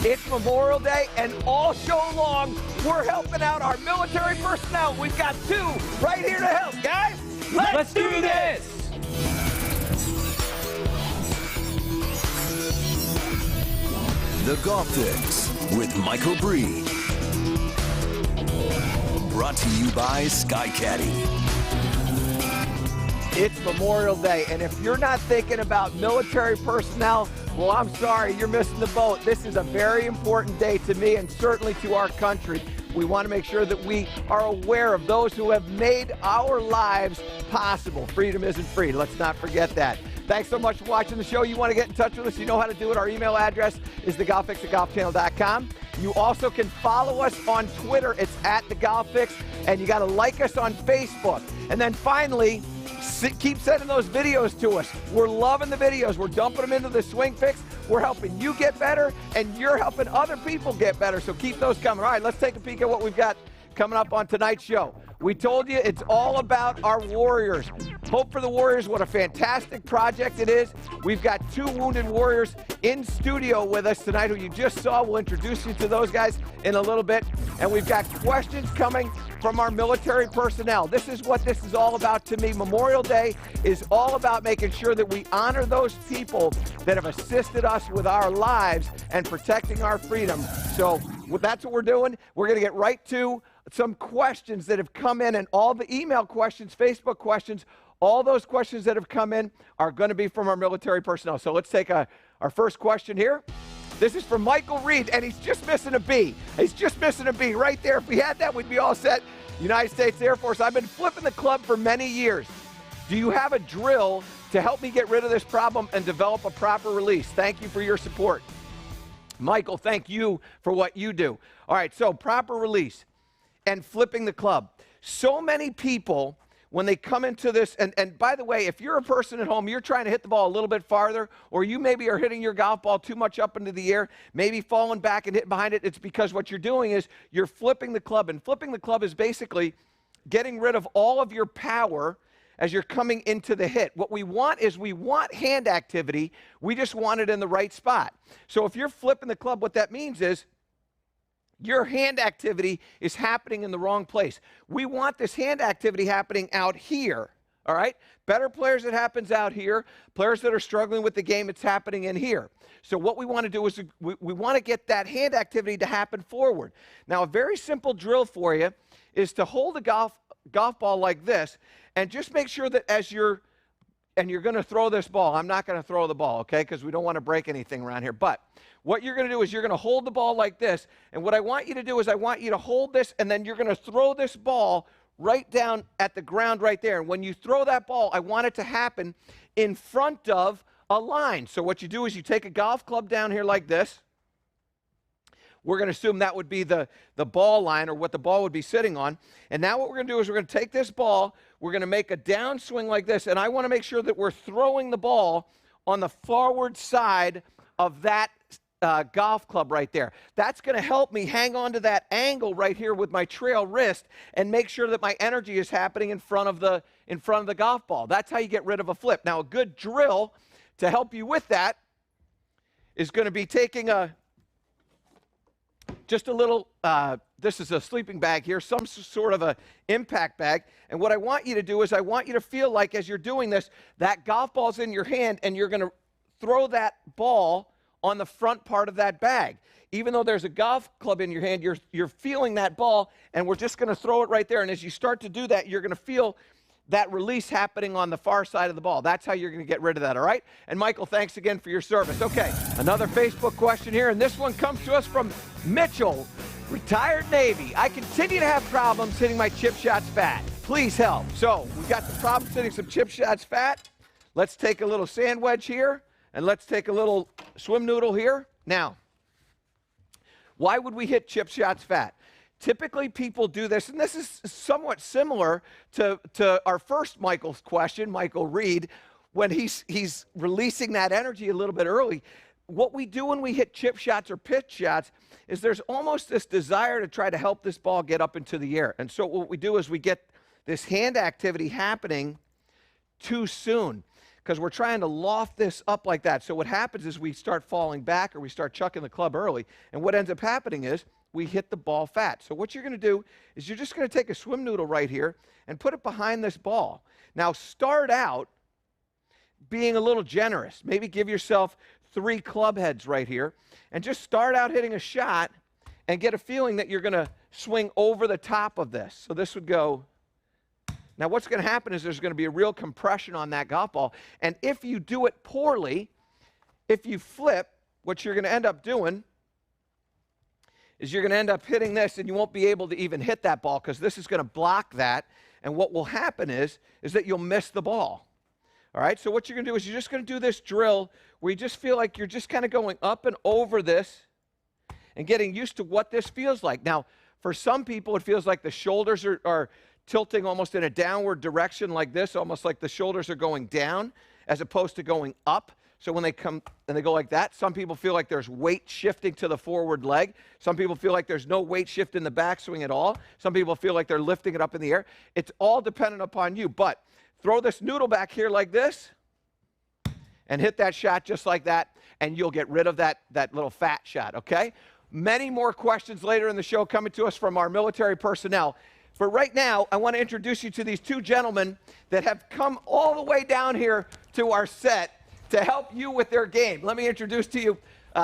It's Memorial Day, and all show long, we're helping out our military personnel. We've got two right here to help, guys. Let's do this. The Golf Fix with Michael Breed. Brought to you by Sky Caddy. It's Memorial Day, and if you're not thinking about military personnel, well, I'm sorry, you're missing the boat. This is a very important day to me and certainly to our country. We want to make sure that we are aware of those who have made our lives possible. Freedom isn't free. Let's not forget that. Thanks so much for watching the show. You want to get in touch with us, you know how to do it. Our email address is thegolffix@golfchannel.com. You also can follow us on Twitter. It's @thegolffix, and you got to like us on Facebook. And then finally, keep sending those videos to us. We're loving the videos. We're dumping them into the Swing Fix. We're helping you get better, and you're helping other people get better. So keep those coming. All right, let's take a peek at what we've got coming up on tonight's show. We told you it's all about our Warriors. Hope for the Warriors. What a fantastic project it is. We've got two Wounded Warriors in studio with us tonight who you just saw. We'll introduce you to those guys in a little bit. And we've got questions coming from our military personnel. This is what this is all about to me. Memorial Day is all about making sure that we honor those people that have assisted us with our lives and protecting our freedom. So that's what we're doing. We're going to get right to some questions that have come in, and all the email questions, Facebook questions, all those questions that have come in are going to be from our military personnel. So let's take our first question here. This is from Michael Reed, and he's just missing a B. He's just missing a B right there. If we had that, we'd be all set. United States Air Force, I've been flipping the club for many years. Do you have a drill to help me get rid of this problem and develop a proper release? Thank you for your support. Michael, thank you for what you do. All right, so proper release and flipping the club. So many people, when they come into this, and by the way, if you're a person at home, you're trying to hit the ball a little bit farther, or you maybe are hitting your golf ball too much up into the air, maybe falling back and hitting behind it, it's because what you're doing is you're flipping the club, and flipping the club is basically getting rid of all of your power as you're coming into the hit. What we want is we want hand activity, we just want it in the right spot. So if you're flipping the club, what that means is your hand activity is happening in the wrong place. We want this hand activity happening out here, all right? Better players, it happens out here. Players that are struggling with the game, it's happening in here. So what we want to do is we want to get that hand activity to happen forward. Now, a very simple drill for you is to hold a golf ball like this, and just make sure that as you're going to throw this ball. I'm not going to throw the ball, okay, because we don't want to break anything around here. But what you're going to do is you're going to hold the ball like this. And what I want you to do is I want you to hold this, and then you're going to throw this ball right down at the ground right there. And when you throw that ball, I want it to happen in front of a line. So what you do is you take a golf club down here like this. We're going to assume that would be the ball line, or what the ball would be sitting on. And now what we're going to do is we're going to take this ball, we're going to make a downswing like this, and I want to make sure that we're throwing the ball on the forward side of that golf club right there. That's going to help me hang on to that angle right here with my trail wrist and make sure that my energy is happening in front of the golf ball. That's how you get rid of a flip. Now, a good drill to help you with that is going to be taking just a little, this is a sleeping bag here, some sort of a impact bag. And what I want you to do is I want you to feel like as you're doing this, that golf ball's in your hand, and you're going to throw that ball on the front part of that bag. Even though there's a golf club in your hand, you're feeling that ball, and we're just going to throw it right there. And as you start to do that, you're going to feel that release happening on the far side of the ball. That's how you're going to get rid of that, all right? And Michael, thanks again for your service. Okay, another Facebook question here, and this one comes to us from Micheal, retired Navy. I continue to have problems hitting my chip shots fat. Please help. So we've got some problems hitting some chip shots fat. Let's take a little sand wedge here, and let's take a little swim noodle here. Now, why would we hit chip shots fat? Typically, people do this, and this is somewhat similar to our first Michael's question, Michael Reed, when he's releasing that energy a little bit early. What we do when we hit chip shots or pitch shots is there's almost this desire to try to help this ball get up into the air. And so what we do is we get this hand activity happening too soon. because we're trying to loft this up like that. So what happens is we start falling back or we start chucking the club early. And what ends up happening is we hit the ball fat. So what you're going to do is you're just going to take a swim noodle right here and put it behind this ball. Now start out being a little generous. Maybe give yourself 3 club heads right here and just start out hitting a shot and get a feeling that you're going to swing over the top of this. So this would go. Now what's going to happen is there's going to be a real compression on that golf ball. And if you do it poorly, if you flip, what you're going to end up doing is you're going to end up hitting this and you won't be able to even hit that ball because this is going to block that. And what will happen is that you'll miss the ball. All right, so what you're going to do is you're just going to do this drill where you just feel like you're just kind of going up and over this and getting used to what this feels like. Now, for some people, it feels like the shoulders are tilting almost in a downward direction like this, almost like the shoulders are going down as opposed to going up. So when they come and they go like that, some people feel like there's weight shifting to the forward leg. Some people feel like there's no weight shift in the backswing at all. Some people feel like they're lifting it up in the air. It's all dependent upon you, but throw this noodle back here like this and hit that shot just like that, and you'll get rid of that little fat shot, okay? Many more questions later in the show coming to us from our military personnel. But right now, I want to introduce you to these 2 gentlemen that have come all the way down here to our set to help you with their game. Let me introduce to you,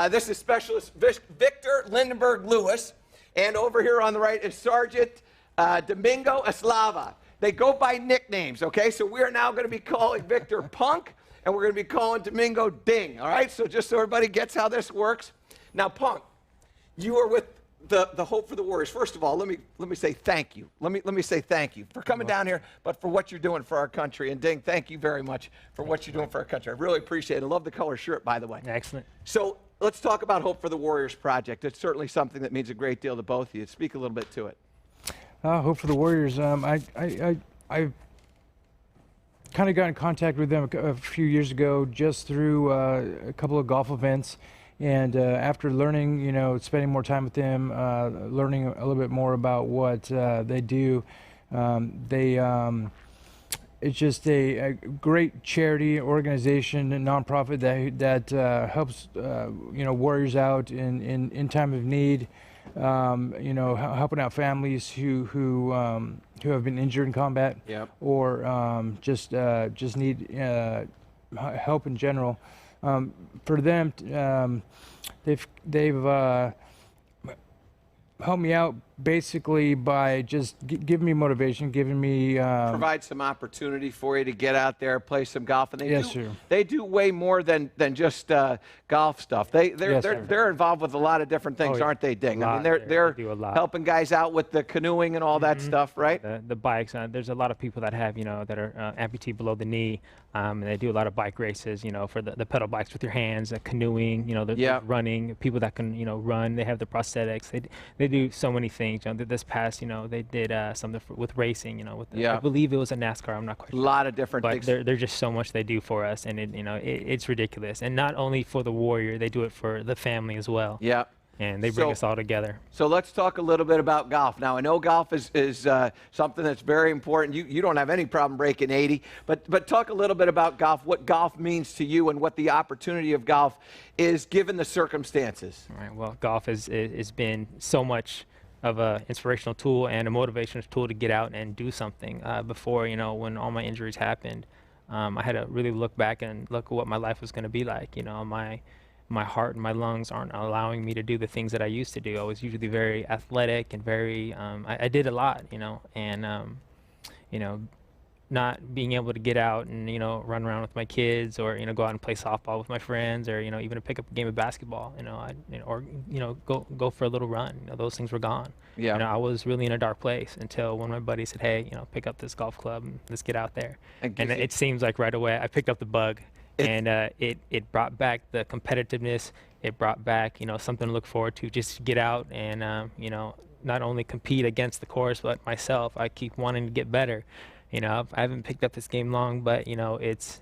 this is Specialist Victor Lindenberg-Lewis, and over here on the right is Sergeant Domingo Eslava. They go by nicknames, okay? So we are now going to be calling Victor Punk, and we're going to be calling Domingo Ding, all right? So just so everybody gets how this works. Now, Punk, you are with the Hope for the Warriors. First of all, let me say thank you. Let me say thank you for coming down here, but for what you're doing for our country. And Ding, thank you very much for what you're doing for our country. I really appreciate it. I love the color shirt, by the way. Excellent. So let's talk about Hope for the Warriors project. It's certainly something that means a great deal to both of you. Speak a little bit to it. Hope for the Warriors. I kind of got in contact with them a few years ago just through a couple of golf events. And after learning, spending more time with them, learning a little bit more about what they do, it's just a great charity organization and nonprofit that helps warriors out in time of need. Helping out families who have been injured in combat, yep, or just need help in general. For them, they've helped me out basically by just giving me motivation, giving me provide some opportunity for you to get out there, play some golf, and yes, sir. They do way more than just golf stuff. They're involved with a lot of different things, aren't they, Ding? I mean, they're helping guys out with the canoeing and all that stuff, right? The bikes. There's a lot of people that have that are amputee below the knee, and they do a lot of bike races. For the pedal bikes with your hands, canoeing. They're running. People that can run. They have the prosthetics. They do so many things. This past, they did something with racing. I believe it was a NASCAR. I'm not quite sure. A lot of different things. But there's just so much they do for us, and it's ridiculous. And not only for the warrior, they do it for the family as well. Yeah. And they bring us all together. So let's talk a little bit about golf. Now, I know golf is something that's very important. You don't have any problem breaking 80, but talk a little bit about golf, what golf means to you and what the opportunity of golf is given the circumstances. All right. Well, golf has been so much of an inspirational tool and a motivational tool to get out and do something. Before, when all my injuries happened, I had to really look back and look at what my life was going to be like. My heart and my lungs aren't allowing me to do the things that I used to do. I was usually very athletic and very, I did a lot, and, not being able to get out and, run around with my kids or, go out and play softball with my friends or, even to pick up a game of basketball, or go for a little run. Those things were gone. Yeah. I was really in a dark place until one of my buddies said, hey, pick up this golf club and let's get out there. And it seems like right away I picked up the bug. And it brought back the competitiveness. It brought back, something to look forward to. Just get out and, not only compete against the course, but myself. I keep wanting to get better. I haven't picked up this game long, but, it's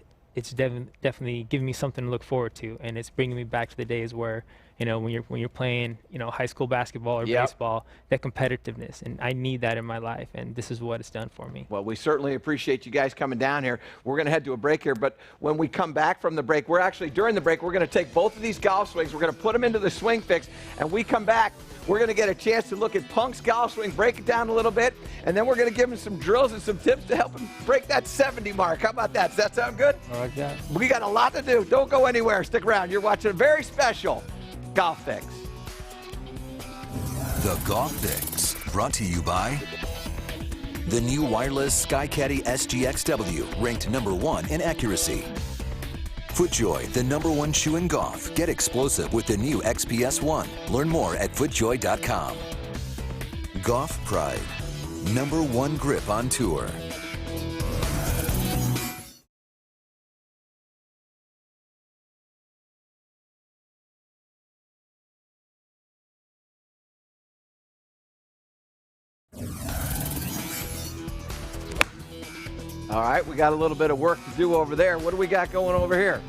definitely giving me something to look forward to. And it's bringing me back to the days where, you know, when you're playing, you know, high school basketball or Yep. baseball, that competitiveness, and I need that in my life, and this is what it's done for me. Well, we certainly appreciate you guys coming down here. We're going to head to a break here, but when we come back from the break, during the break, we're going to take both of these golf swings, we're going to put them into the swing fix, and we come back, we're going to get a chance to look at Punk's golf swing, break it down a little bit, and then we're going to give him some drills and some tips to help him break that 70 mark. How about that? Does that sound good? I like that. We got a lot to do. Don't go anywhere. Stick around. You're watching a very special Golf Fix. The Golf Fix, brought to you by the new wireless SkyCaddy SGXW, ranked #1 in accuracy. FootJoy, the #1 shoe in golf. Get explosive with the new XPS 1. Learn more at footjoy.com. Golf Pride, #1 grip on tour. All right, we got a little bit of work to do over there. What do we got going over here?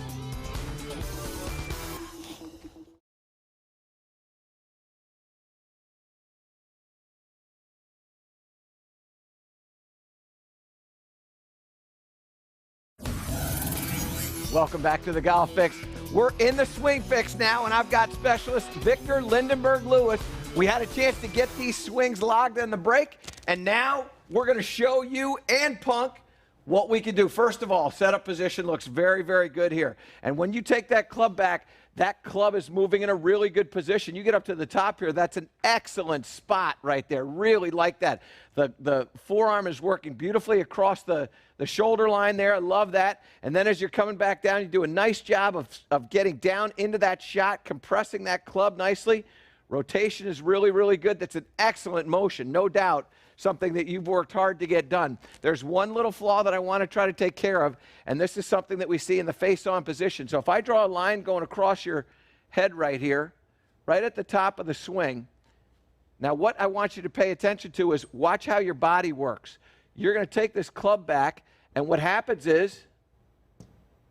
Welcome back to the Golf Fix. We're in the swing fix now, and I've got specialist Victor Lindenberg-Lewis. We had a chance to get these swings logged in the break, and now we're going to show you and Punk what we can do. First of all, setup position looks very, very good here. And when you take that club back, that club is moving in a really good position. You get up to the top here, that's an excellent spot right there. Really like that. The forearm is working beautifully across the shoulder line there. I love that. And then as you're coming back down, you do a nice job of getting down into that shot, compressing that club nicely. Rotation is really, really good. That's an excellent motion, no doubt. Something that you've worked hard to get done. There's one little flaw that I want to try to take care of, and this is something that we see in the face-on position. So if I draw a line going across your head right here, right at the top of the swing, now what I want you to pay attention to is watch how your body works. You're going to take this club back, and what happens is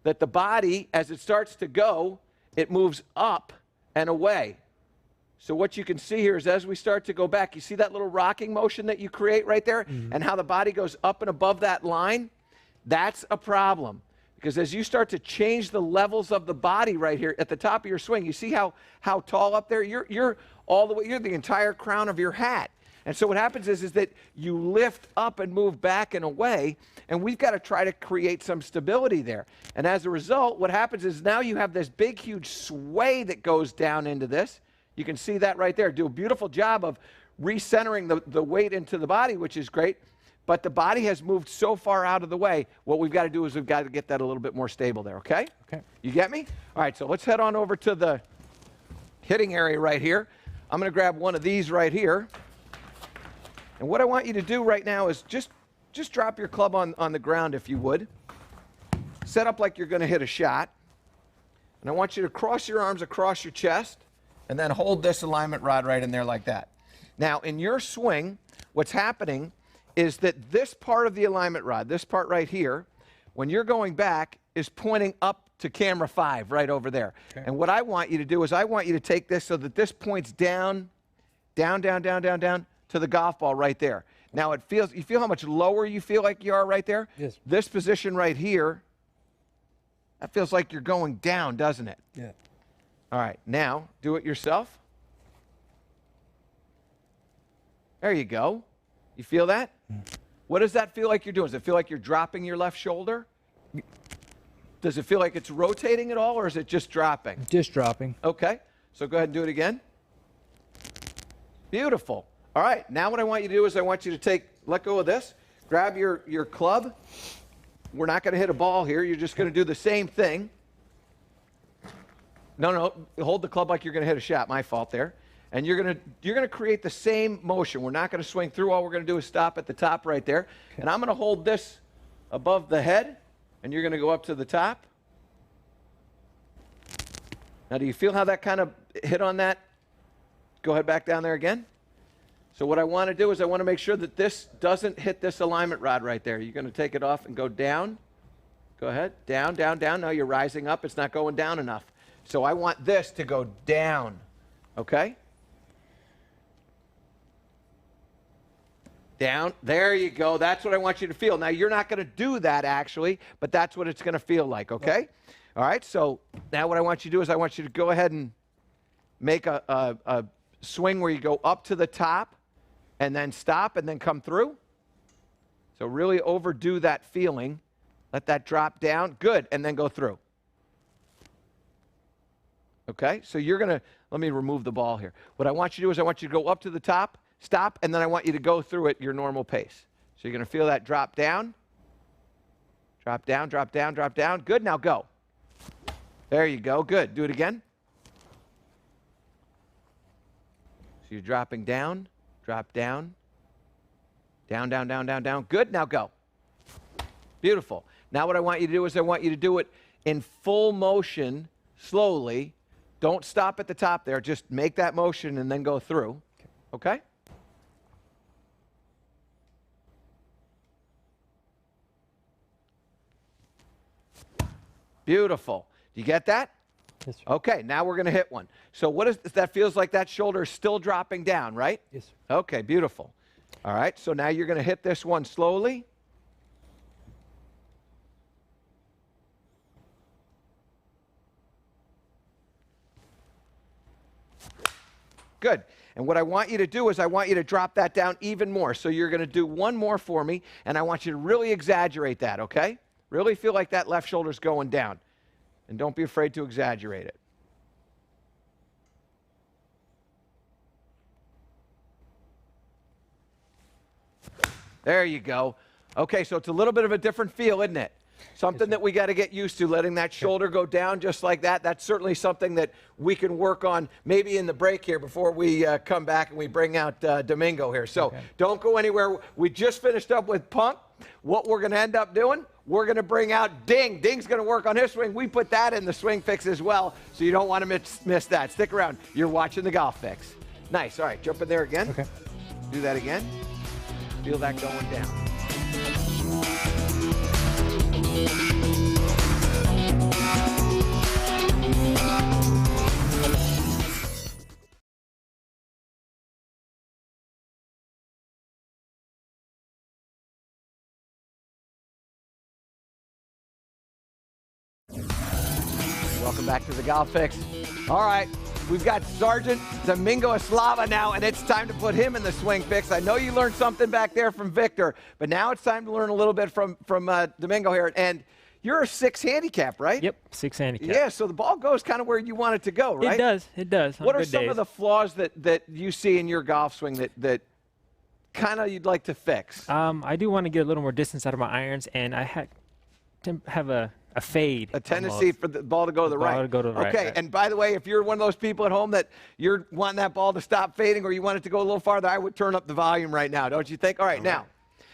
that the body, as it starts to go, it moves up and away. So what you can see here is as we start to go back, you see that little rocking motion that you create right there, and how the body goes up and above that line? That's a problem. Because as you start to change the levels of the body right here at the top of your swing, you see how tall up there? You're all the way, you're the entire crown of your hat. And so what happens is that you lift up and move back and away, and we've got to try to create some stability there. And as a result, what happens is now you have this big, huge sway that goes down into this. You can see that right there. Do a beautiful job of recentering the weight into the body, which is great. But the body has moved so far out of the way. What we've got to do is we've got to get that a little bit more stable there, okay? Okay. You get me? All right, so let's head on over to the hitting area right here. I'm going to grab one of these right here. And what I want you to do right now is just drop your club on the ground, if you would. Set up like you're going to hit a shot. And I want you to cross your arms across your chest, and then hold this alignment rod right in there like that. Now, in your swing, what's happening is that this part of the alignment rod, this part right here, when you're going back, is pointing up to camera 5 right over there. Okay. And what I want you to do is I want you to take this so that this points down, down, down, down, down, down to the golf ball right there. Now, you feel how much lower you feel like you are right there? Yes. This position right here, that feels like you're going down, doesn't it? Yeah. All right, now do it yourself. There you go. You feel that? What does that feel like you're doing? Does it feel like you're dropping your left shoulder? Does it feel like it's rotating at all, or is it just dropping? Just dropping. Okay, so go ahead and do it again. Beautiful. All right, now what I want you to do is I want you to let go of this, grab your club. We're not going to hit a ball here. You're just going to do the same thing. No, hold the club like you're going to hit a shot. My fault there. And you're going to create the same motion. We're not going to swing through. All we're going to do is stop at the top right there. Okay. And I'm going to hold this above the head, and you're going to go up to the top. Now, do you feel how that kind of hit on that? Go ahead back down there again. So what I want to do is I want to make sure that this doesn't hit this alignment rod right there. You're going to take it off and go down. Go ahead. Down, down, down. Now you're rising up. It's not going down enough. So I want this to go down. okay? Down. There you go. That's what I want you to feel. Now, you're not going to do that, actually, but that's what it's going to feel like, okay? All right, so now what I want you to do is I want you to go ahead and make a swing where you go up to the top and then stop and then come through. So really overdo that feeling. Let that drop down. Good, and then go through. Okay, so you're going to, let me remove the ball here. What I want you to do is I want you to go up to the top, stop, and then I want you to go through at your normal pace. So you're going to feel that drop down. Drop down, drop down, drop down. Good, now go. There you go, good. Do it again. So you're dropping down, drop down, down, down, down, down, down. Good, now go. Beautiful. Now what I want you to do is I want you to do it in full motion, slowly. Don't stop at the top there. Just make that motion and then go through. Okay? Beautiful. Do you get that? Yes, sir. Okay, now we're going to hit one. So what is that? Feels like that shoulder is still dropping down, right? Yes, sir. Okay, beautiful. All right, so now you're going to hit this one slowly. Good. And what I want you to do is I want you to drop that down even more. So you're going to do one more for me, and I want you to really exaggerate that, okay? Really feel like that left shoulder's going down. And don't be afraid to exaggerate it. There you go. Okay, so it's a little bit of a different feel, isn't it? Something that we got to get used to, letting that shoulder go down just like that. That's certainly something that we can work on maybe in the break here before we come back and we bring out Domingo here. So don't go anywhere. We just finished up with Punk. What we're going to end up doing, we're going to bring out Ding. Ding's going to work on his swing. We put that in the swing fix as well, so you don't want to miss that. Stick around. You're watching the Golf Fix. Nice. All right, jump in there again. Okay. Do that again. Feel that going down. Welcome back to the Golf Fix. All right, we've got Sergeant Domingo Eslava now, and it's time to put him in the swing fix. I know you learned something back there from Victor, but now it's time to learn a little bit from Domingo here. And you're a 6 handicap, right? Yep, 6 handicap. Yeah, so the ball goes kind of where you want it to go, right? It does. It does. What are some of the flaws that you see in your golf swing that kind of you'd like to fix? I do want to get a little more distance out of my irons, and I have a fade. A tendency for the ball to go to the right. Ball to go to the right. Okay, and by the way, if you're one of those people at home that you're wanting that ball to stop fading or you want it to go a little farther, I would turn up the volume right now, don't you think? All right, now,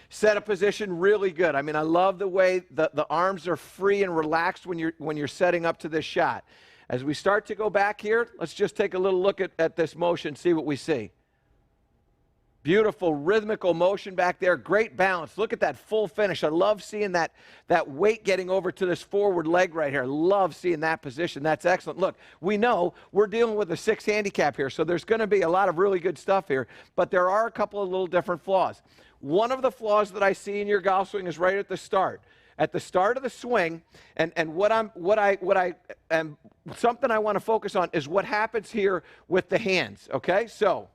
set up position really good. I mean, I love the way the arms are free and relaxed when you're setting up to this shot. As we start to go back here, let's just take a little look at this motion, see what we see. Beautiful rhythmical motion back there. Great balance. Look at that full finish. I love seeing that weight getting over to this forward leg right here. Love seeing that position. That's excellent. Look, we know we're dealing with a 6 handicap here, so there's going to be a lot of really good stuff here, but there are a couple of little different flaws. One of the flaws that I see in your golf swing is right at the start. At the start of the swing, and something I want to focus on is what happens here with the hands, okay? So,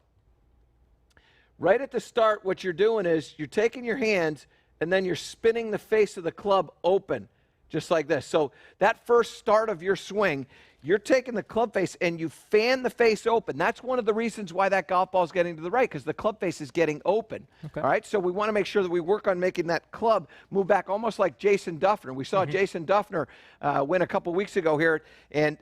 right at the start, what you're doing is you're taking your hands and then you're spinning the face of the club open, just like this. So that first start of your swing, you're taking the club face and you fan the face open. That's one of the reasons why that golf ball is getting to the right, because the club face is getting open. Okay. All right, so we want to make sure that we work on making that club move back almost like Jason Duffner. We saw Jason Duffner win a couple weeks ago here, and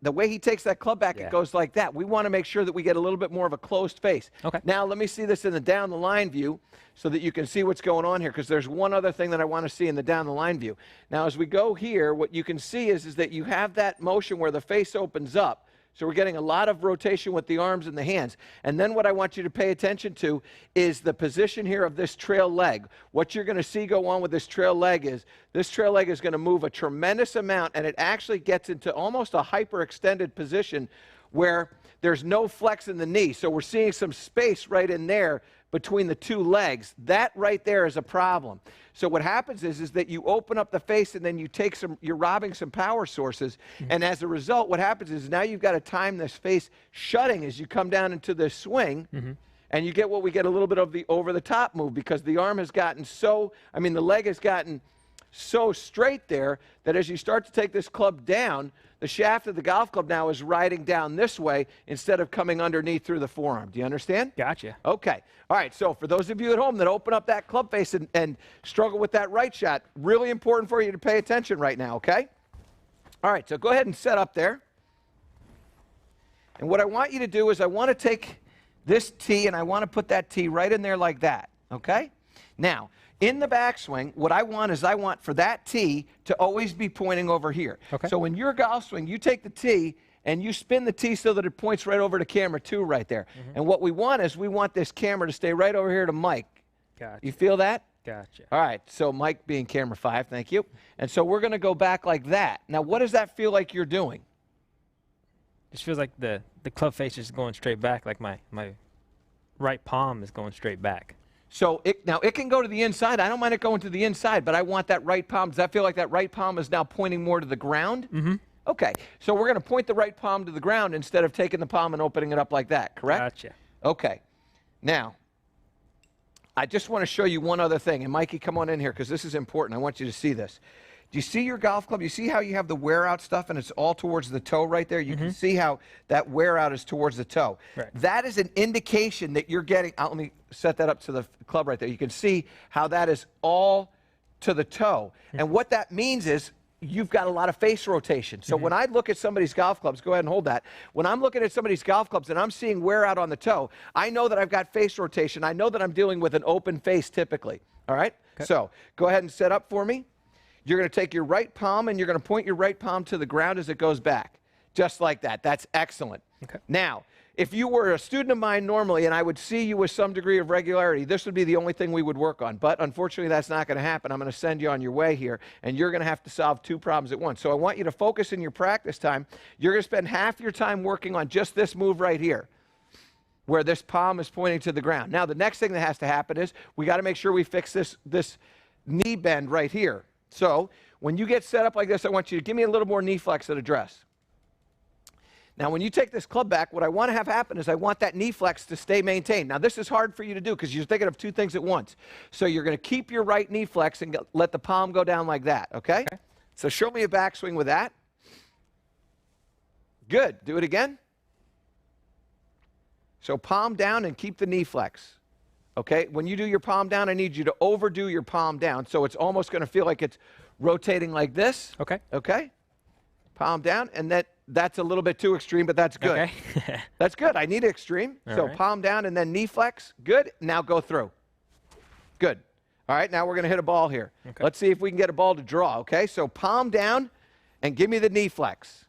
the way he takes that club back, it goes like that. We want to make sure that we get a little bit more of a closed face. Okay. Now, let me see this in the down the line view so that you can see what's going on here, because there's one other thing that I want to see in the down the line view. Now, as we go here, what you can see is that you have that motion where the face opens up. So we're getting a lot of rotation with the arms and the hands. And then what I want you to pay attention to is the position here of this trail leg. What you're going to see go on with this trail leg is this trail leg is going to move a tremendous amount, and it actually gets into almost a hyperextended position where there's no flex in the knee. So we're seeing some space right in there between the two legs. That right there is a problem. So what happens is that you open up the face and then you're robbing some power sources. And as a result, what happens is now you've got to time this face shutting as you come down into the swing. And you get what we get a little bit of the over-the-top move, because the arm has gotten the leg has gotten so straight there that as you start to take this club down, the shaft of the golf club now is riding down this way instead of coming underneath through the forearm. Do you understand? Gotcha. Okay. All right. So for those of you at home that open up that club face and struggle with that right shot, really important for you to pay attention right now, okay? All right. So go ahead and set up there. And what I want you to do is I want to take this tee and I want to put that tee right in there like that, okay? Now, in the backswing, what I want for that tee to always be pointing over here. Okay. So in your golf swing, you take the tee and you spin the tee so that it points right over to camera 2 right there. And what we want this camera to stay right over here to Mike. Gotcha. You feel that? Gotcha. All right, so Mike being camera 5, thank you. And so we're going to go back like that. Now, what does that feel like you're doing? Just feels like the club face is going straight back, like my right palm is going straight back. So now it can go to the inside. I don't mind it going to the inside, but I want that right palm. Does that feel like that right palm is now pointing more to the ground? Okay, so we're going to point the right palm to the ground instead of taking the palm and opening it up like that, correct? Gotcha. Okay. Now, I just want to show you one other thing. And Mikey, come on in here because this is important. I want you to see this. Do you see your golf club? You see how you have the wear out stuff and it's all towards the toe right there? You can see how that wear out is towards the toe. Right. That is an indication that you're getting, let me set that up to the club right there. You can see how that is all to the toe. And what that means is you've got a lot of face rotation. So when I look at somebody's golf clubs, go ahead and hold that. When I'm looking at somebody's golf clubs and I'm seeing wear out on the toe, I know that I've got face rotation. I know that I'm dealing with an open face typically. All right? Okay. So go ahead and set up for me. You're going to take your right palm and you're going to point your right palm to the ground as it goes back. Just like that. That's excellent. Okay. Now, if you were a student of mine normally and I would see you with some degree of regularity, this would be the only thing we would work on. But unfortunately, that's not going to happen. I'm going to send you on your way here, and you're going to have to solve 2 problems at once. So I want you to focus in your practice time. You're going to spend half your time working on just this move right here, where this palm is pointing to the ground. Now, the next thing that has to happen is we got to make sure we fix this knee bend right here. So when you get set up like this, I want you to give me a little more knee flex at address. Now, when you take this club back, what I want to have happen is I want that knee flex to stay maintained. Now, this is hard for you to do because you're thinking of 2 things at once. So you're going to keep your right knee flex and let the palm go down like that, okay? So show me a backswing with that. Good. Do it again. So palm down and keep the knee flex. Okay, when you do your palm down, I need you to overdo your palm down. So it's almost going to feel like it's rotating like this. Okay. Okay. Palm down, and that's a little bit too extreme, but that's good. Okay. That's good. I need extreme. So right. Palm down and then knee flex. Good. Now go through. Good. All right, now we're going to hit a ball here. Okay. Let's see if we can get a ball to draw, okay? So palm down and give me the knee flex.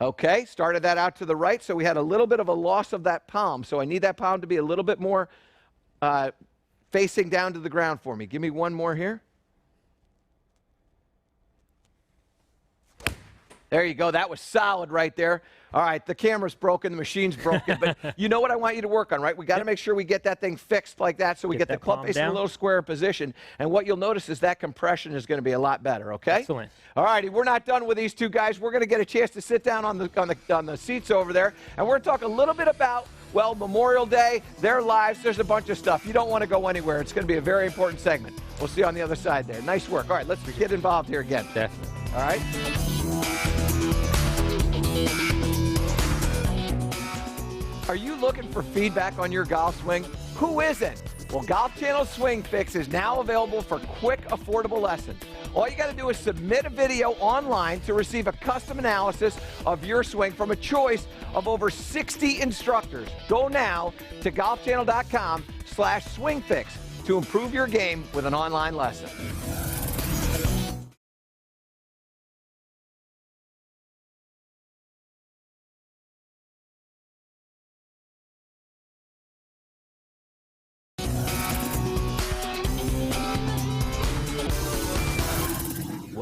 Okay, started that out to the right, so we had a little bit of a loss of that palm. So I need that palm to be a little bit more facing down to the ground for me. Give me one more here. There you go. That was solid right there. All right, the camera's broken, the machine's broken, but you know what I want you to work on, right? We got to make sure we get that thing fixed like that so we get the club face in a little square position. And what you'll notice is that compression is going to be a lot better, okay? Excellent. All righty, we're not done with these 2 guys. We're going to get a chance to sit down on the seats over there, and we're going to talk a little bit about, well, Memorial Day, their lives. There's a bunch of stuff. You don't want to go anywhere. It's going to be a very important segment. We'll see you on the other side there. Nice work. All right, let's get involved here again. Definitely. All right? Are you looking for feedback on your golf swing? Who isn't? Well, Golf Channel Swing Fix is now available for quick, affordable lessons. All you got to do is submit a video online to receive a custom analysis of your swing from a choice of over 60 instructors. Go now to golfchannel.com/swingfix to improve your game with an online lesson.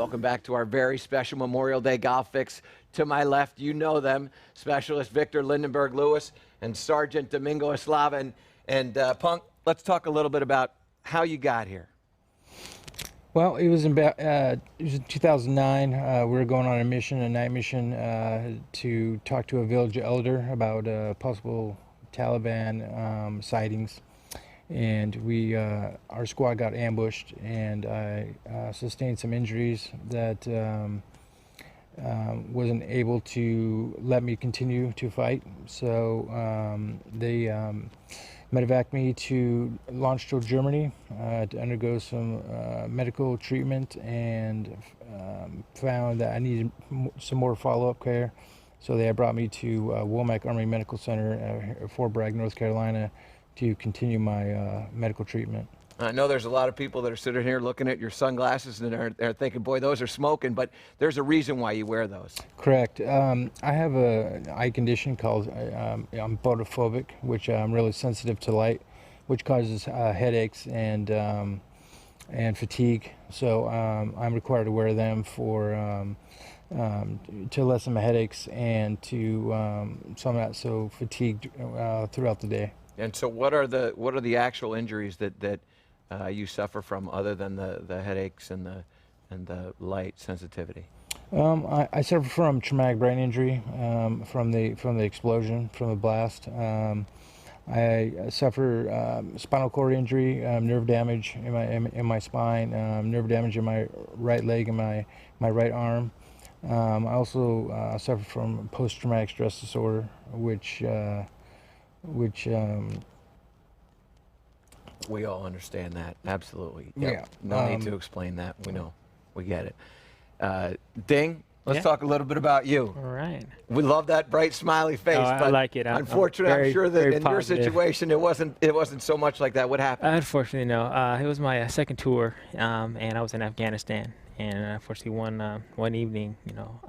Welcome back to our very special Memorial Day Golf Fix. To my left, you know them, Specialist Victor Lindenberg-Lewis and Sergeant Domingo Eslava. And Punk, let's talk a little bit about how you got here. Well, it was in 2009. We were going on a mission, a night mission, to talk to a village elder about possible Taliban sightings. And our squad got ambushed, and I sustained some injuries that wasn't able to let me continue to fight. So they medevaced me to launch to Germany to undergo some medical treatment, and found that I needed some more follow-up care. So they brought me to Womack Army Medical Center, Fort Bragg, North Carolina, to continue my medical treatment. I know there's a lot of people that are sitting here looking at your sunglasses and are thinking, boy, those are smoking, but there's a reason why you wear those. Correct. I have an eye condition called, I'm photophobic, which I'm really sensitive to light, which causes headaches and fatigue. So I'm required to wear them to lessen my headaches and to so fatigued throughout the day. And so what are the actual injuries that you suffer from, other than the headaches and the light sensitivity? I suffer from traumatic brain injury from the explosion, from the blast. I suffer spinal cord injury, nerve damage in my spine, nerve damage in my right leg and my right arm. I also suffer from post-traumatic stress disorder, which we all understand that, absolutely. Yep. Yeah. No need to explain that. We know, we get it. Ding, let's talk a little bit about you. All right. We love that bright, smiley face. But I like it. Unfortunately, I'm sure that in positive. your situation, it wasn't so much like that. What happened? Unfortunately, no. It was my second tour, and I was in Afghanistan. And unfortunately, one evening,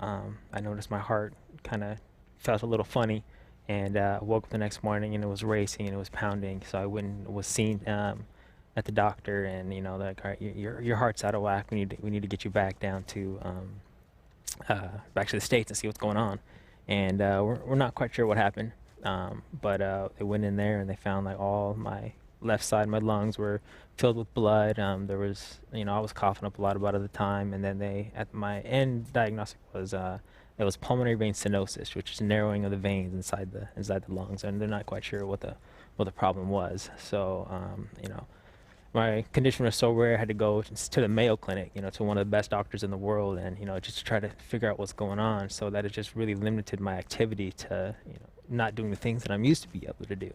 I noticed my heart kind of felt a little funny. And I woke up the next morning, and it was racing and it was pounding. So I was seen at the doctor, and they're like, all right, your heart's out of whack. We need to get you back down to back to the States and see what's going on. And we're not quite sure what happened, but they went in there and they found like all my left side, my lungs were filled with blood. There was, I was coughing up a lot at the time, and then my end diagnostic was. It was pulmonary vein stenosis, which is narrowing of the veins inside the lungs, and they're not quite sure what the problem was. So, my condition was so rare, I had to go to the Mayo Clinic, to one of the best doctors in the world, and just to try to figure out what's going on. So that it just really limited my activity to, not doing the things that I'm used to be able to do.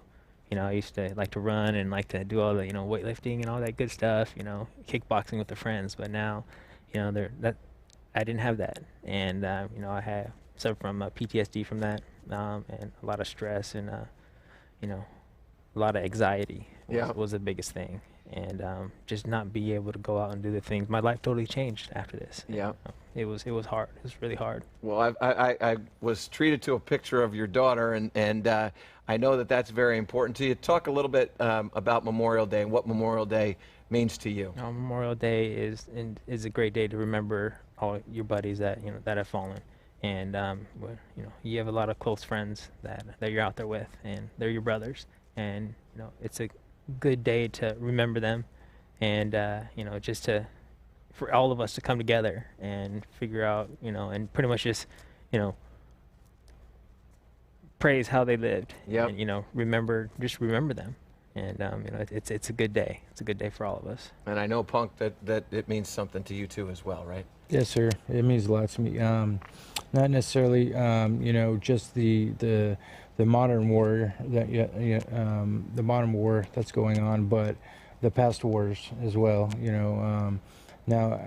I used to like to run and like to do all the, weightlifting and all that good stuff, kickboxing with the friends. But now, I didn't have that, and I had suffered from PTSD from that, and a lot of stress, and a lot of anxiety was the biggest thing, and just not be able to go out and do the things. My life totally changed after this. Yeah, it was hard. It was really hard. Well, I was treated to a picture of your daughter, and I know that's very important to you. Talk a little bit about Memorial Day and what Memorial Day means to you. Memorial Day is a great day to remember all your buddies that that have fallen, and you have a lot of close friends that you're out there with, and they're your brothers, and it's a good day to remember them, and just for all of us to come together and figure out and pretty much just praise how they lived. Yeah. And remember them. And it's a good day. It's a good day for all of us. And I know, Punk, that it means something to you too as well, right? Yes, sir. It means a lot to me. Not necessarily, just the modern war the modern war that's going on, but the past wars as well. Now,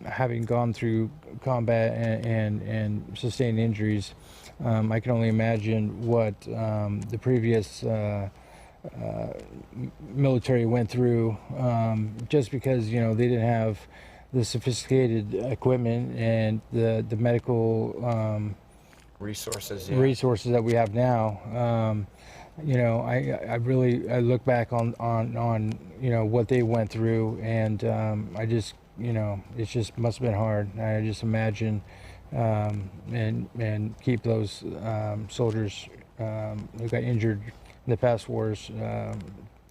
having gone through combat and sustained injuries, I can only imagine what the previous military went through, just because they didn't have the sophisticated equipment and the medical resources that we have now. I look back on what they went through, and I just you know, it just must have been hard. I just imagine and keep those soldiers who got injured in the past wars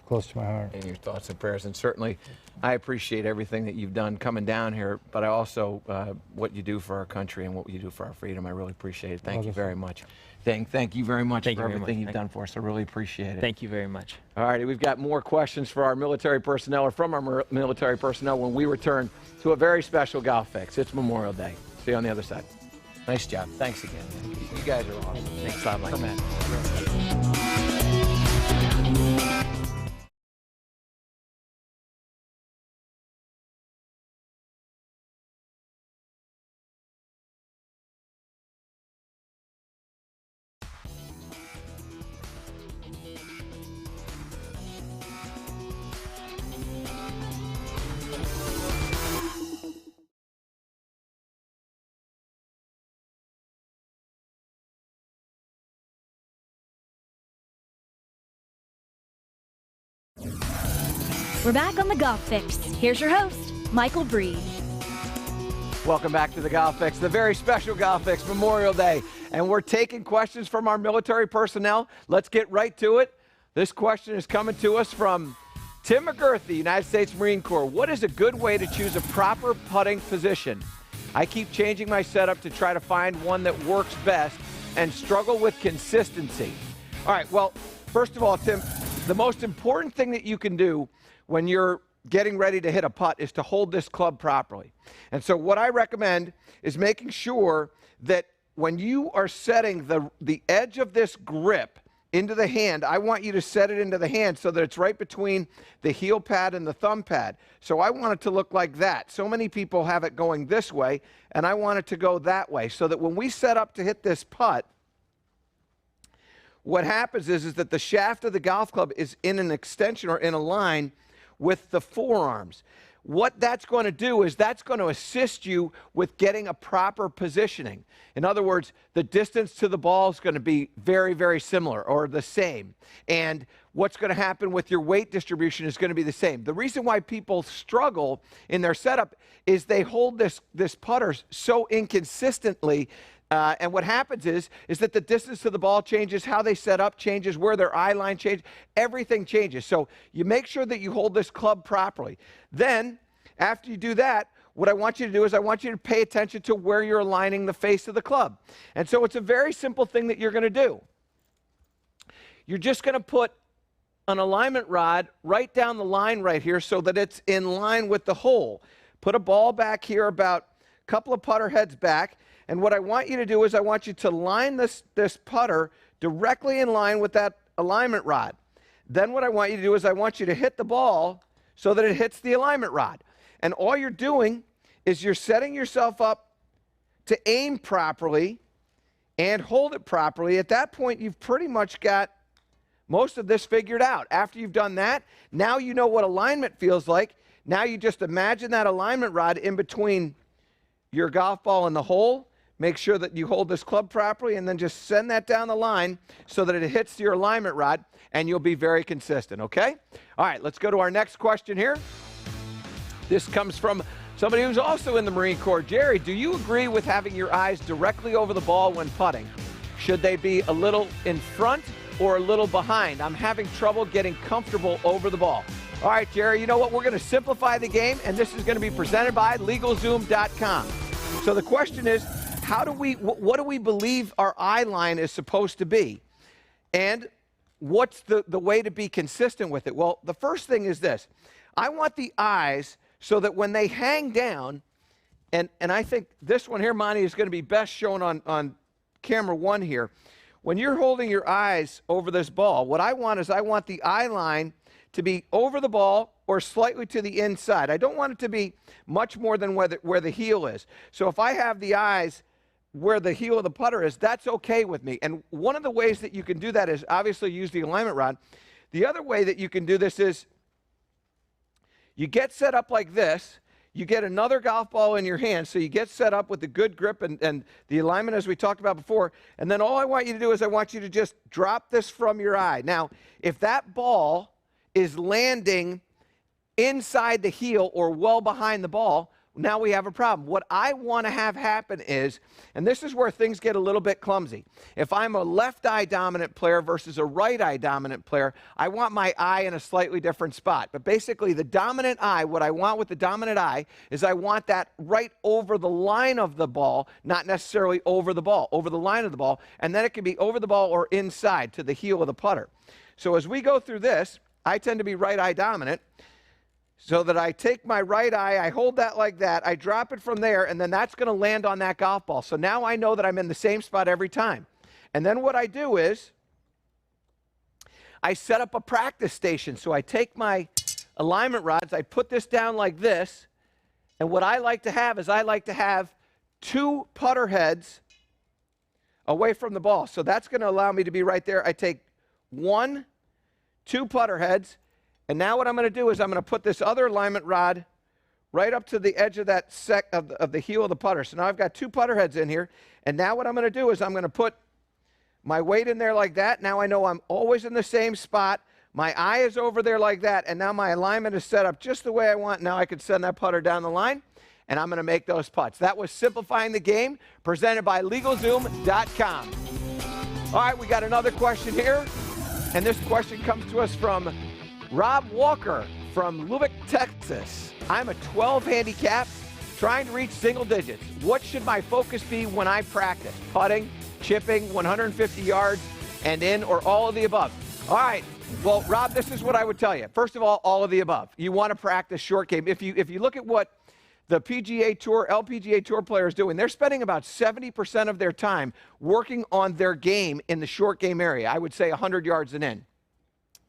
close to my heart. And your thoughts and prayers, and certainly I appreciate everything that you've done coming down here, but I also what you do for our country and what you do for our freedom. I really appreciate it. Thank you very much. Thank you very much for everything you've done for us. I really appreciate it. Thank you very much. All righty, we've got more questions for our military personnel, or from our military personnel, when we return to a very special Golf Fix. It's Memorial Day. See you on the other side. Nice job. Thanks again. You guys are awesome. Thanks a lot, Mike. We're back on the Golf Fix. Here's your host, Michael Breed. Welcome back to the Golf Fix, the very special Golf Fix, Memorial Day. And we're taking questions from our military personnel. Let's get right to it. This question is coming to us from Tim McGurthy, United States Marine Corps. What is a good way to choose a proper putting position? I keep changing my setup to try to find one that works best and struggle with consistency. All right, well, first of all, Tim, the most important thing that you can do when you're getting ready to hit a putt is to hold this club properly. And so what I recommend is making sure that when you are setting the edge of this grip into the hand, I want you to set it into the hand so that it's right between the heel pad and the thumb pad. So I want it to look like that. So many people have it going this way, and I want it to go that way, so that when we set up to hit this putt, what happens is that the shaft of the golf club is in an extension or in a line with the forearms. What that's going to do is that's going to assist you with getting a proper positioning. In other words, the distance to the ball is going to be very, very similar or the same. And what's going to happen with your weight distribution is going to be the same. The reason why people struggle in their setup is they hold this putter so inconsistently. And what happens is that the distance to the ball changes, how they set up changes, where their eye line changes, everything changes. So you make sure that you hold this club properly. Then, after you do that, what I want you to do is I want you to pay attention to where you're aligning the face of the club. And so it's a very simple thing that you're going to do. You're just going to put an alignment rod right down the line right here so that it's in line with the hole. Put a ball back here about a couple of putter heads back. And what I want you to do is I want you to line this putter directly in line with that alignment rod. Then what I want you to do is I want you to hit the ball so that it hits the alignment rod. And all you're doing is you're setting yourself up to aim properly and hold it properly. At that point, you've pretty much got most of this figured out. After you've done that, now you know what alignment feels like. Now you just imagine that alignment rod in between your golf ball and the hole. Make sure that you hold this club properly, and then just send that down the line so that it hits your alignment rod, and you'll be very consistent, okay? All right, let's go to our next question here. This comes from somebody who's also in the Marine Corps. Jerry, do you agree with having your eyes directly over the ball when putting? Should they be a little in front or a little behind? I'm having trouble getting comfortable over the ball. All right, Jerry, you know what? We're going to simplify the game, and this is going to be presented by LegalZoom.com. So the question is, what do we believe our eye line is supposed to be? And what's the way to be consistent with it? Well, the first thing is this. I want the eyes so that when they hang down, and I think this one here, Monty, is going to be best shown on camera one here. When you're holding your eyes over this ball, what I want is I want the eye line to be over the ball or slightly to the inside. I don't want it to be much more than where the heel is. So if I have the eyes where the heel of the putter is, that's okay with me. And one of the ways that you can do that is obviously use the alignment rod. The other way that you can do this is you get set up like this. You get another golf ball in your hand, so you get set up with the good grip and the alignment as we talked about before. And then all I want you to do is I want you to just drop this from your eye. Now, if that ball is landing inside the heel or well behind the ball, now we have a problem. What I want to have happen is, and this is where things get a little bit clumsy. If I'm a left eye dominant player versus a right eye dominant player, I want my eye in a slightly different spot. But basically the dominant eye, what I want with the dominant eye is I want that right over the line of the ball, not necessarily over the ball, over the line of the ball. And then it can be over the ball or inside to the heel of the putter. So as we go through this, I tend to be right eye dominant. So that I take my right eye, I hold that like that, I drop it from there, and then that's going to land on that golf ball. So now I know that I'm in the same spot every time. And then what I do is I set up a practice station. So I take my alignment rods, I put this down like this, and what I like to have is I like to have 2 putter heads away from the ball. So that's going to allow me to be right there. I take 1, 2 putter heads. And now what I'm going to do is I'm going to put this other alignment rod right up to the edge of that of the heel of the putter. So now I've got 2 putter heads in here. And now what I'm going to do is I'm going to put my weight in there like that. Now I know I'm always in the same spot. My eye is over there like that. And now my alignment is set up just the way I want. Now I can send that putter down the line. And I'm going to make those putts. That was Simplifying the Game, presented by LegalZoom.com. All right, we got another question here. And this question comes to us from Rob Walker from Lubbock, Texas. I'm a 12 handicap trying to reach single digits. What should my focus be when I practice? Putting, chipping, 150 yards, and in, or all of the above? All right. Well, Rob, this is what I would tell you. First of all of the above. You want to practice short game. If you look at what the PGA Tour, LPGA Tour players doing, they're spending about 70% of their time working on their game in the short game area. I would say 100 yards and in.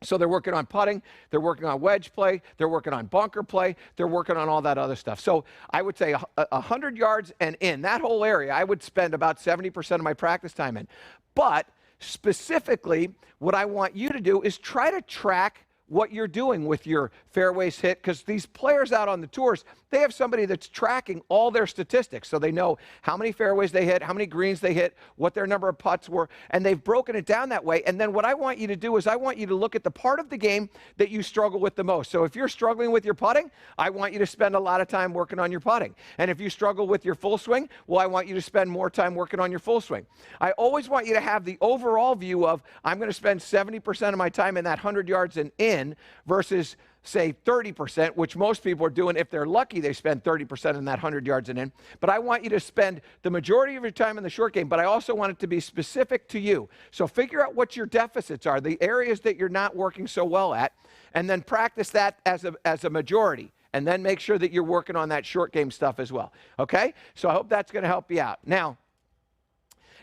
So they're working on putting, they're working on wedge play, they're working on bunker play, they're working on all that other stuff. So I would say 100 yards and in, that whole area, I would spend about 70% of my practice time in. But specifically, what I want you to do is try to track what you're doing with your fairways hit, because these players out on the tours, they have somebody that's tracking all their statistics. So they know how many fairways they hit, how many greens they hit, what their number of putts were, and they've broken it down that way. And then what I want you to do is I want you to look at the part of the game that you struggle with the most. So if you're struggling with your putting, I want you to spend a lot of time working on your putting. And if you struggle with your full swing, well, I want you to spend more time working on your full swing. I always want you to have the overall view of, I'm going to spend 70% of my time in that 100 yards and in versus say 30%, which most people are doing. If they're lucky, they spend 30% in that 100 yards and in. But I want you to spend the majority of your time in the short game, but I also want it to be specific to you. So figure out what your deficits are, the areas that you're not working so well at, and then practice that as a majority. And then make sure that you're working on that short game stuff as well. Okay? So I hope that's going to help you out. Now,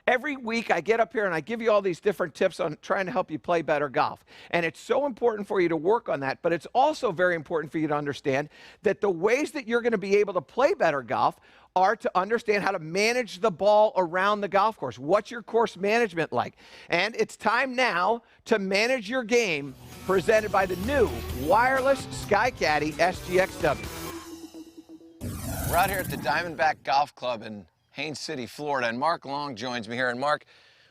every week I get up here and I give you all these different tips on trying to help you play better golf. And it's so important for you to work on that, but it's also very important for you to understand that the ways that you're going to be able to play better golf are to understand how to manage the ball around the golf course. What's your course management like? And it's time now to manage your game, presented by the new wireless SkyCaddie SGXW. We're out here at the Diamondback Golf Club in Haines City, Florida, and Mark Long joins me here. And Mark,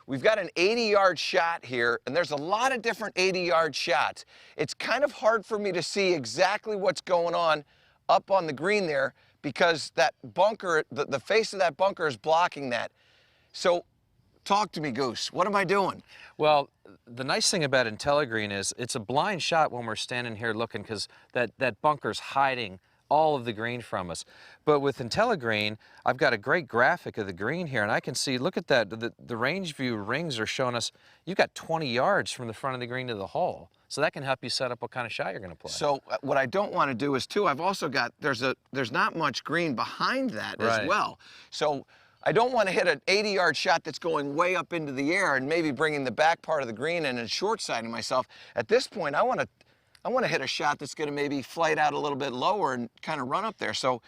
we've got an 80-yard shot here, and there's a lot of different 80-yard shots. It's kind of hard for me to see exactly what's going on up on the green there because that bunker, the face of that bunker is blocking that. So talk to me, Goose. What am I doing? Well, the nice thing about IntelliGreen is it's a blind shot when we're standing here looking, because that bunker's hiding all of the green from us. But with IntelliGreen, I've got a great graphic of the green here, and I can see, look at that, the range view rings are showing us you've got 20 yards from the front of the green to the hole. So that can help you set up what kind of shot you're going to play. So what I don't want to do is, too, I've also got, there's not much green behind that as well. So I don't want to hit an 80-yard shot that's going way up into the air and maybe bringing the back part of the green in and short-siding myself. At this point, I want to hit a shot that's going to maybe flight out a little bit lower and kind of run up there. So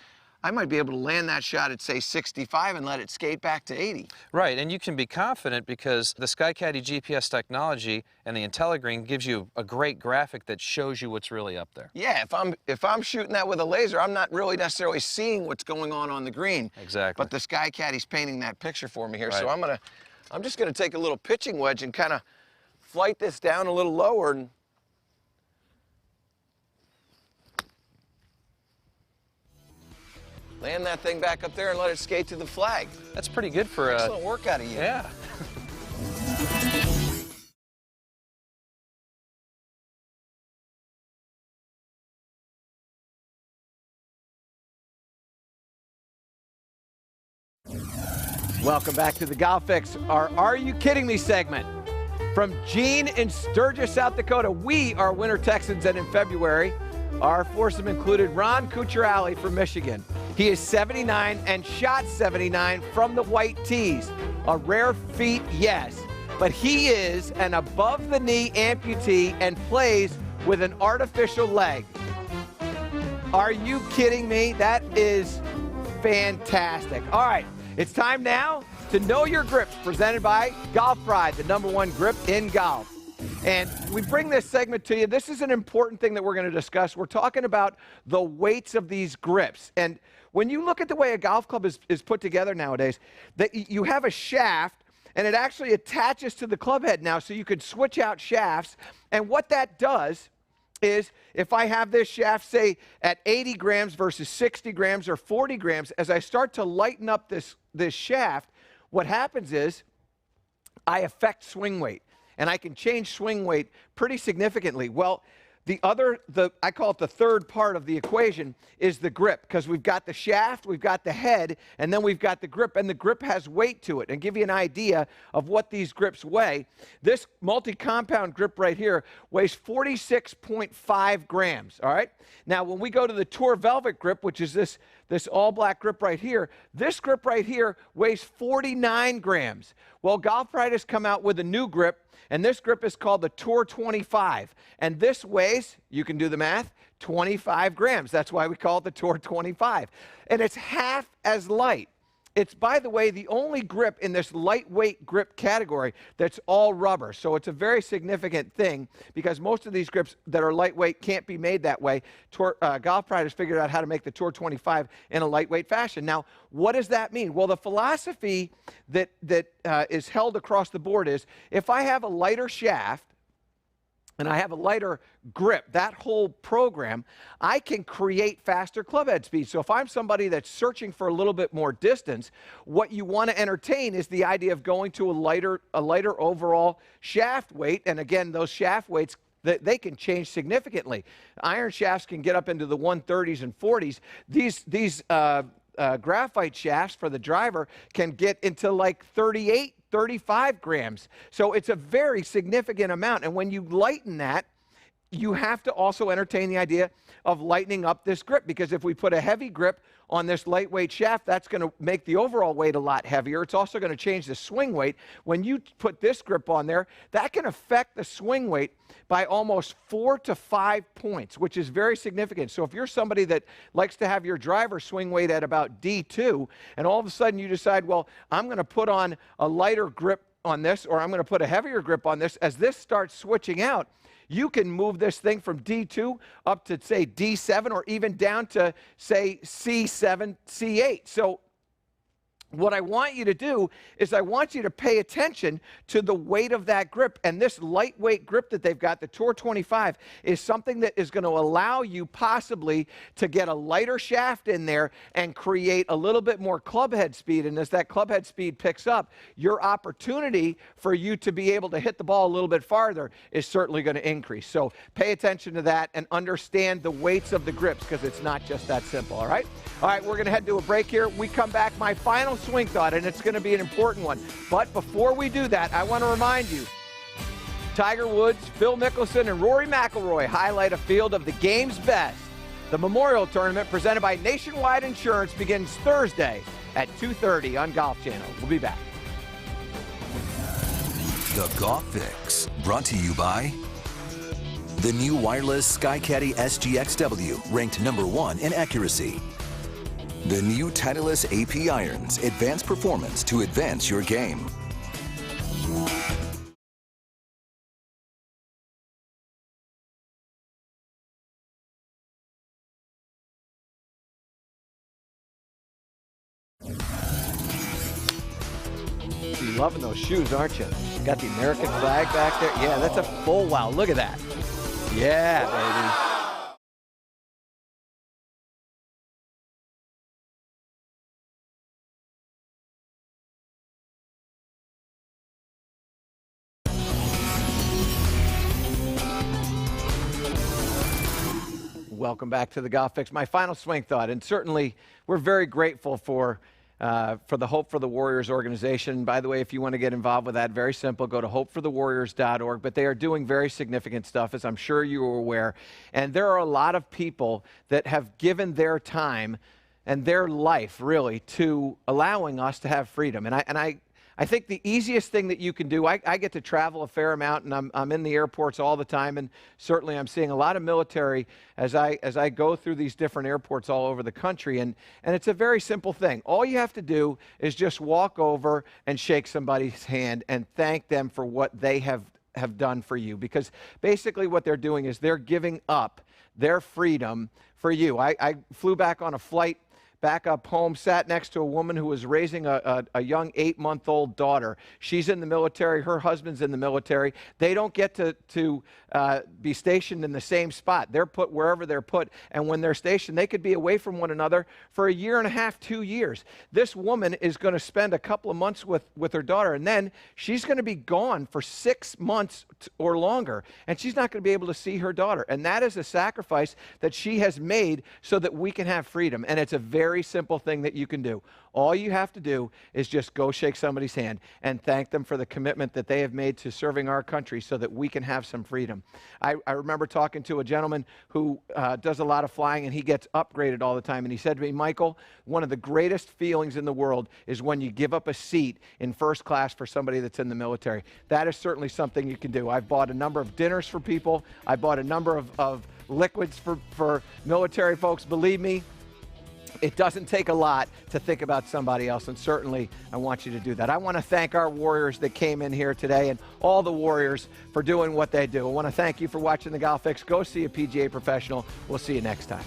I might be able to land that shot at, say, 65 and let it skate back to 80. Right, and you can be confident because the SkyCaddie GPS technology and the IntelliGreen gives you a great graphic that shows you what's really up there. Yeah, if I'm shooting that with a laser, I'm not really necessarily seeing what's going on the green. Exactly. But the SkyCaddie's painting that picture for me here. Right. So I'm just gonna take a little pitching wedge and kind of flight this down a little lower and Land that thing back up there and let it skate to the flag. That's pretty good for a... Excellent work out of you. Yeah. Welcome back to the Golf Fix, our Are You Kidding Me segment. From Gene in Sturgis, South Dakota, we are Winter Texans, and in February, our foursome included Ron Cucciarelli from Michigan. He is 79 and shot 79 from the white tees. A rare feat, yes, but he is an above-the-knee amputee and plays with an artificial leg. Are you kidding me? That is fantastic. All right. It's time now to Know Your Grips, presented by Golf Pride, the #1 grip in golf. And we bring this segment to you. This is an important thing that we're going to discuss. We're talking about the weights of these grips. And when you look at the way a golf club is put together nowadays, that you have a shaft, and it actually attaches to the club head now, so you can switch out shafts. And what that does is, if I have this shaft, say, at 80 grams versus 60 grams or 40 grams, as I start to lighten up this shaft, what happens is I affect swing weight, and I can change swing weight pretty significantly. Well, I call it the third part of the equation is the grip, because we've got the shaft, we've got the head, and then we've got the grip, and the grip has weight to it. And give you an idea of what these grips weigh, this multi-compound grip right here weighs 46.5 grams, all right? Now, when we go to the Tour Velvet grip, which is this all-black grip right here, this grip right here weighs 49 grams. Well, Golf Pride has come out with a new grip, and this grip is called the Tour 25. And this weighs, you can do the math, 25 grams. That's why we call it the Tour 25. And it's half as light. It's, by the way, the only grip in this lightweight grip category that's all rubber. So it's a very significant thing, because most of these grips that are lightweight can't be made that way. Golf Pride has figured out how to make the Tour 25 in a lightweight fashion. Now, what does that mean? Well, the philosophy that is held across the board is, if I have a lighter shaft and I have a lighter grip, that whole program, I can create faster club head speed. So if I'm somebody that's searching for a little bit more distance, what you want to entertain is the idea of going to a lighter overall shaft weight. And again, those shaft weights, they can change significantly. Iron shafts can get up into the 130s and 40s. These graphite shafts for the driver can get into like 38, 35 grams. So it's a very significant amount. And when you lighten that, you have to also entertain the idea of lightening up this grip, because if we put a heavy grip on this lightweight shaft, that's going to make the overall weight a lot heavier. It's also going to change the swing weight. When you put this grip on there, that can affect the swing weight by almost 4 to 5 points, which is very significant. So if you're somebody that likes to have your driver swing weight at about D2, and all of a sudden you decide, well, I'm going to put on a lighter grip on this, or I'm going to put a heavier grip on this, as this starts switching out, you can move this thing from D2 up to, say, D7, or even down to, say, C7, C8. So what I want you to do is I want you to pay attention to the weight of that grip. And this lightweight grip that they've got, the Tour 25, is something that is going to allow you possibly to get a lighter shaft in there and create a little bit more club head speed. And as that club head speed picks up, your opportunity for you to be able to hit the ball a little bit farther is certainly going to increase. So pay attention to that and understand the weights of the grips, because it's not just that simple, all right? All right, we're going to head to a break here. We come back, my final swing thought, and it's going to be an important one. But before we do that, I want to remind you, Tiger Woods, Phil Mickelson, and Rory McIlroy highlight a field of the game's best. The Memorial Tournament, presented by Nationwide Insurance, begins Thursday at 2:30 on Golf Channel. We'll be back. The Golf Fix, brought to you by the new wireless SkyCaddy SGXW, ranked #1 in accuracy. The new Titleist AP irons, advanced performance to advance your game. You're loving those shoes, aren't you? Got the American flag back there. Yeah, that's a full wow. Look at that. Yeah, baby. Welcome back to the Golf Fix. My final swing thought, and certainly we're very grateful for the Hope for the Warriors organization. By the way, if you want to get involved with that, very simple, go to hopeforthewarriors.org. But they are doing very significant stuff, as I'm sure you are aware. And there are a lot of people that have given their time and their life, really, to allowing us to have freedom. And I think the easiest thing that you can do, I get to travel a fair amount, and I'm in the airports all the time, and certainly I'm seeing a lot of military as I go through these different airports all over the country, and it's a very simple thing. All you have to do is just walk over and shake somebody's hand and thank them for what they have done for you, because basically what they're doing is they're giving up their freedom for you. I flew back on a flight back up home, sat next to a woman who was raising a young 8-month-old daughter. She's in the military. Her husband's in the military. They don't get to be stationed in the same spot. They're put wherever they're put. And when they're stationed, they could be away from one another for a year and a half, 2 years. This woman is going to spend a couple of months with her daughter, and then she's going to be gone for 6 months or longer, and she's not going to be able to see her daughter. And that is a sacrifice that she has made so that we can have freedom. And it's a very simple thing that you can do. All you have to do is just go shake somebody's hand and thank them for the commitment that they have made to serving our country so that we can have some freedom. I remember talking to a gentleman who does a lot of flying, and he gets upgraded all the time. And he said to me, Michael, one of the greatest feelings in the world is when you give up a seat in first class for somebody that's in the military. That is certainly something you can do. I've bought a number of dinners for people. I bought a number of liquids for military folks. Believe me, it doesn't take a lot to think about somebody else, and certainly I want you to do that. I want to thank our Warriors that came in here today and all the Warriors for doing what they do. I want to thank you for watching the Golf Fix. Go see a PGA professional. We'll see you next time.